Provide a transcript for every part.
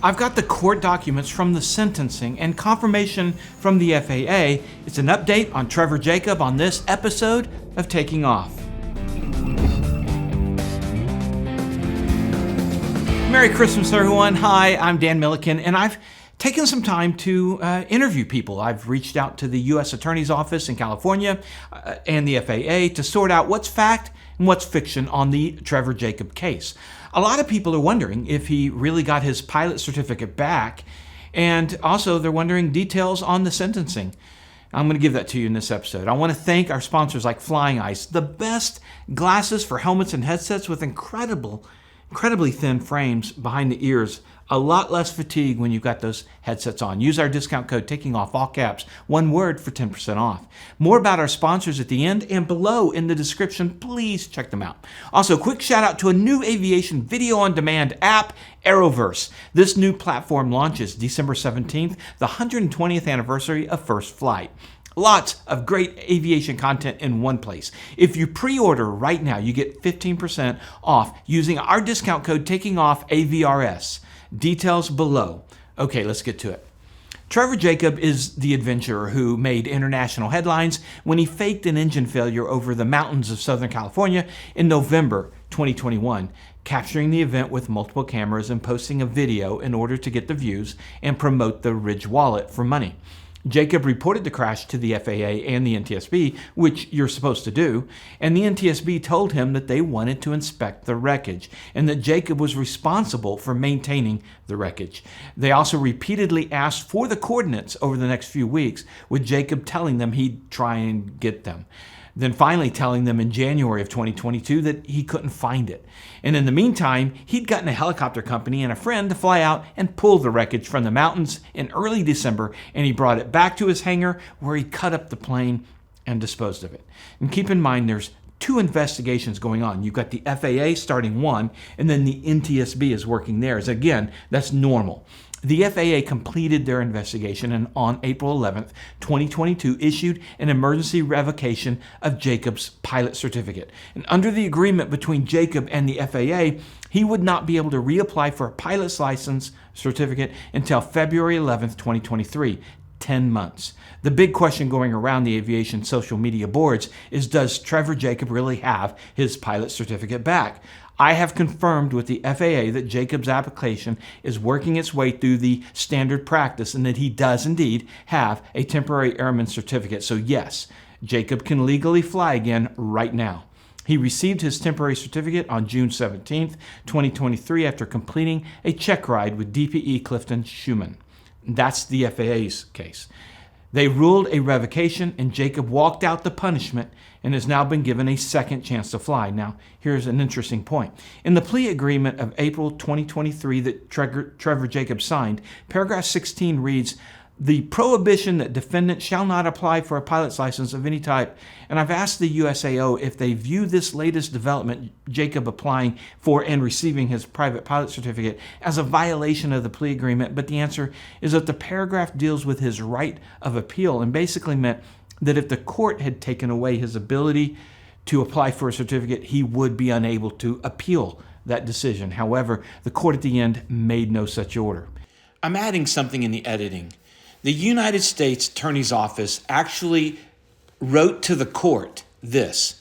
I've got the court documents from the sentencing and confirmation from the FAA. It's an update on Trevor Jacob on this episode of Taking Off. Merry Christmas, everyone. Hi, I'm Dan Milliken, and I've taken some time to interview people. I've reached out to the U.S. Attorney's Office in California and the FAA to sort out what's fact and what's fiction on the Trevor Jacob case. A lot of people are wondering if he really got his pilot certificate back, and also they're wondering details on the sentencing. I'm going to give that to you in this episode. I want to thank our sponsors like Flying Ice, the best glasses for helmets and headsets with incredibly thin frames behind the ears. A lot less fatigue when you've got those headsets on. Use our discount code TAKINGOFF, all caps, one word, for 10% off. More about our sponsors at the end and below in the description. Please check them out. Also, quick shout out to a new aviation video on demand app, Arrowverse. This new platform launches December 17th, the 120th anniversary of First Flight. Lots of great aviation content in one place. If you pre-order right now, you get 15% off using our discount code TAKINGOFF, Details below. Okay, let's get to it. Trevor Jacob is the adventurer who made international headlines when he faked an engine failure over the mountains of Southern California in November 2021, capturing the event with multiple cameras and posting a video in order to get the views and promote the Ridge wallet for money. Jacob reported the crash to the FAA and the NTSB, which you're supposed to do, and the NTSB told him that they wanted to inspect the wreckage and that Jacob was responsible for maintaining the wreckage. They also repeatedly asked for the coordinates over the next few weeks, with Jacob telling them he'd try and get them. Then finally telling them in January of 2022 that he couldn't find it. And in the meantime, he'd gotten a helicopter company and a friend to fly out and pull the wreckage from the mountains in early December, and he brought it back to his hangar where he cut up the plane and disposed of it. And keep in mind, there's two investigations going on. You've got the FAA starting one, and then the NTSB is working theirs. Again, that's normal. The FAA completed their investigation and on April 11th, 2022, issued an emergency revocation of Jacob's pilot certificate. And under the agreement between Jacob and the FAA, he would not be able to reapply for a pilot's license certificate until February 11th, 2023. 10 months. The big question going around the aviation social media boards is, does Trevor Jacob really have his pilot certificate back? I have confirmed with the FAA that Jacob's application is working its way through the standard practice and that he does indeed have a temporary airman certificate. So yes, Jacob can legally fly again right now. He received his temporary certificate on June 17th, 2023 after completing a check ride with DPE Clifton Schumann. That's the FAA's case. They ruled a revocation, and Jacob walked out the punishment and has now been given a second chance to fly. Now, here's an interesting point. In the plea agreement of April 2023 that Trevor Jacob signed, paragraph 16 reads, "The prohibition that defendant shall not apply for a pilot's license of any type." And I've asked the USAO if they view this latest development, Jacob applying for and receiving his private pilot certificate, as a violation of the plea agreement. But the answer is that the paragraph deals with his right of appeal and basically meant that if the court had taken away his ability to apply for a certificate, he would be unable to appeal that decision. However, the court at the end made no such order. I'm adding something in the editing. The United States Attorney's Office actually wrote to the court this: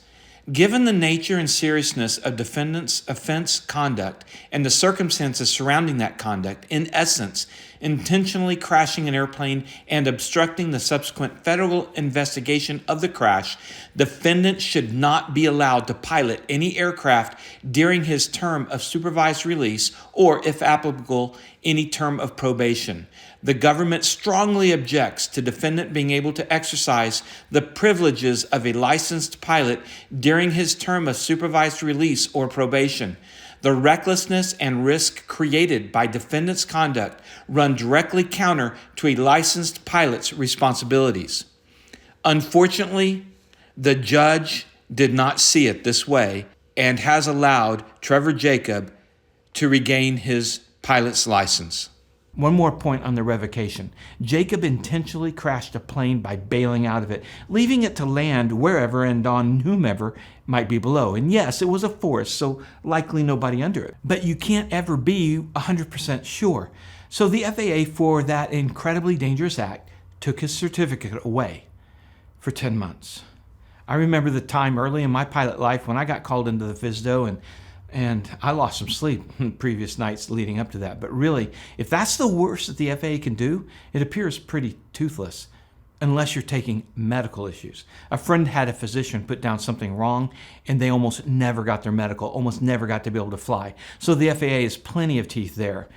given the nature and seriousness of defendant's offense conduct and the circumstances surrounding that conduct, in essence, intentionally crashing an airplane and obstructing the subsequent federal investigation of the crash, defendant should not be allowed to pilot any aircraft during his term of supervised release or, if applicable, any term of probation. The government strongly objects to defendant being able to exercise the privileges of a licensed pilot during his term of supervised release or probation. The recklessness and risk created by defendant's conduct run directly counter to a licensed pilot's responsibilities. Unfortunately, the judge did not see it this way and has allowed Trevor Jacob to regain his pilot's license. One more point on the revocation. Jacob intentionally crashed a plane by bailing out of it, leaving it to land wherever and on whomever might be below. And yes, it was a forest, so likely nobody under it. But you can't ever be 100% sure. So the FAA, for that incredibly dangerous act, took his certificate away for 10 months. I remember the time early in my pilot life when I got called into the FSDO and I lost some sleep previous nights leading up to that. But really, if that's the worst that the FAA can do, it appears pretty toothless, unless you're taking medical issues. A friend had a physician put down something wrong, and they almost never got their medical, almost never got to be able to fly. So the FAA has plenty of teeth there.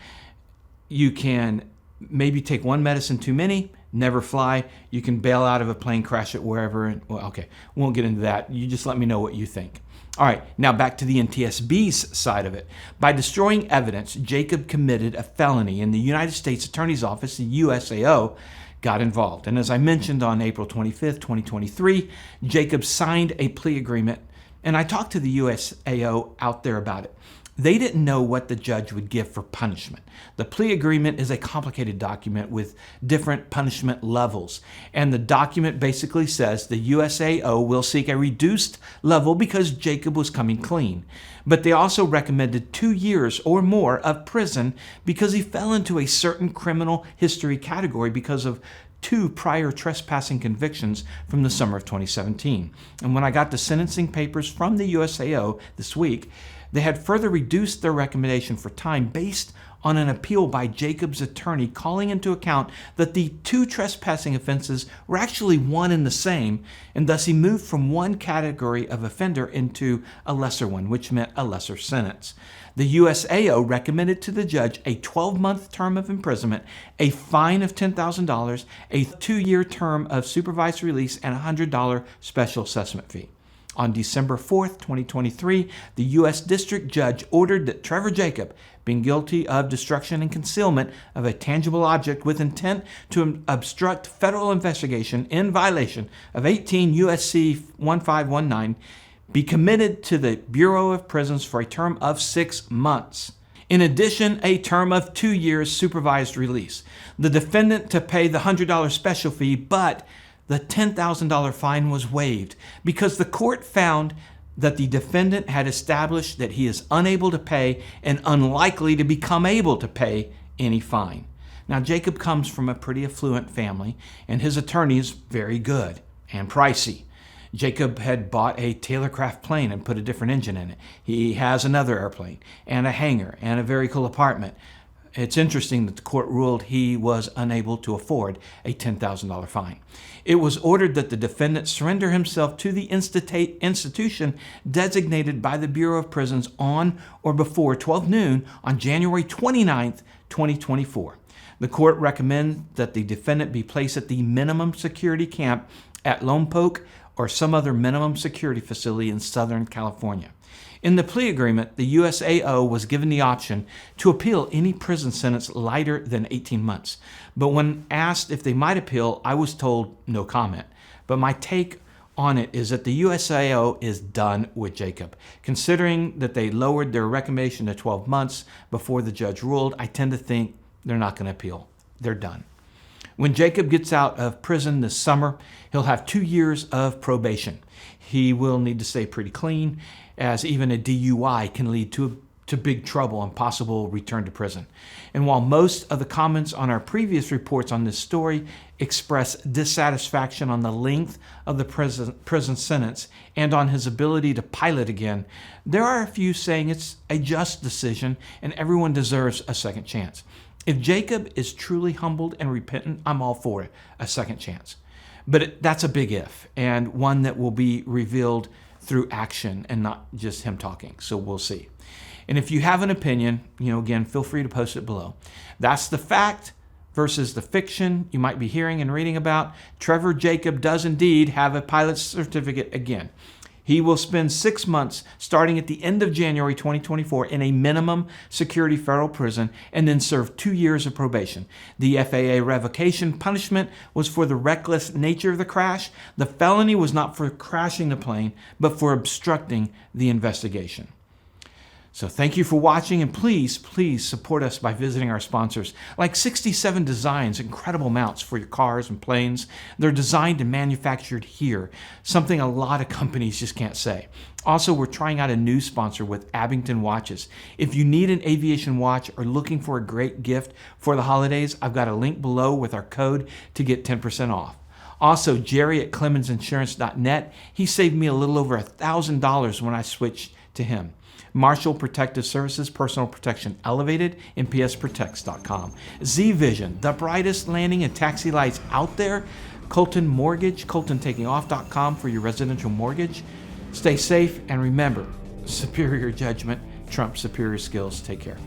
You can maybe take one medicine too many, never fly. You can bail out of a plane, crash it wherever. Well, okay, we won't get into that. You just let me know what you think. All right, now back to the NTSB's side of it. By destroying evidence, Jacob committed a felony, and the United States Attorney's Office, the USAO, got involved. And as I mentioned, on April 25th, 2023, Jacob signed a plea agreement, and I talked to the USAO out there about it. They didn't know what the judge would give for punishment. The plea agreement is a complicated document with different punishment levels. And the document basically says the USAO will seek a reduced level because Jacob was coming clean. But they also recommended 2 years or more of prison because he fell into a certain criminal history category because of 2 prior trespassing convictions from the summer of 2017. And when I got the sentencing papers from the USAO this week, they had further reduced their recommendation for time based on an appeal by Jacob's attorney calling into account that the 2 trespassing offenses were actually one and the same, and thus he moved from one category of offender into a lesser one, which meant a lesser sentence. The USAO recommended to the judge a 12-month term of imprisonment, a fine of $10,000, a 2-year term of supervised release, and a $100 special assessment fee. On December 4th, 2023, the U.S. District Judge ordered that Trevor Jacob, being guilty of destruction and concealment of a tangible object with intent to obstruct federal investigation in violation of 18 U.S.C. 1519, be committed to the Bureau of Prisons for a term of 6 months. In addition, a term of 2 years supervised release. The defendant to pay the $100 special fee, but the $10,000 fine was waived because the court found that the defendant had established that he is unable to pay and unlikely to become able to pay any fine. Now, Jacob comes from a pretty affluent family, and his attorney is very good and pricey. Jacob had bought a Taylorcraft plane and put a different engine in it. He has another airplane and a hangar and a very cool apartment. It's interesting that the court ruled he was unable to afford a $10,000 fine. It was ordered that the defendant surrender himself to the institution designated by the Bureau of Prisons on or before 12 noon on January 29th, 2024. The court recommends that the defendant be placed at the minimum security camp at Lompoc or some other minimum security facility in Southern California. In the plea agreement, the USAO was given the option to appeal any prison sentence lighter than 18 months. But when asked if they might appeal, I was told no comment. But my take on it is that the USAO is done with Jacob. Considering that they lowered their recommendation to 12 months before the judge ruled, I tend to think they're not going to appeal. They're done. When Jacob gets out of prison this summer, he'll have 2 years of probation. He will need to stay pretty clean, as even a DUI can lead to big trouble and possible return to prison. And while most of the comments on our previous reports on this story express dissatisfaction on the length of the prison sentence and on his ability to pilot again, there are a few saying it's a just decision and everyone deserves a second chance. If Jacob is truly humbled and repentant, I'm all for it, a second chance. But that's a big if, and one that will be revealed through action and not just him talking. So we'll see. And if you have an opinion, again, feel free to post it below. That's the fact versus the fiction you might be hearing and reading about. Trevor Jacob does indeed have a pilot's certificate again. He will spend 6 months starting at the end of January 2024 in a minimum security federal prison and then serve 2 years of probation. The FAA revocation punishment was for the reckless nature of the crash. The felony was not for crashing the plane, but for obstructing the investigation. So thank you for watching, and please support us by visiting our sponsors. Like 67 Designs, incredible mounts for your cars and planes. They're designed and manufactured here, something a lot of companies just can't say. Also, we're trying out a new sponsor with Abington Watches. If you need an aviation watch or looking for a great gift for the holidays, I've got a link below with our code to get 10% off. Also, Jerry at ClemensInsurance.net, he saved me a little over $1,000 when I switched to him. Marshall Protective Services, personal protection elevated, and psprotects.com. Z-Vision, the brightest landing and taxi lights out there. Colton Mortgage, coltontakingoff.com for your residential mortgage. Stay safe, and remember, superior judgment trumps superior skills. Take care.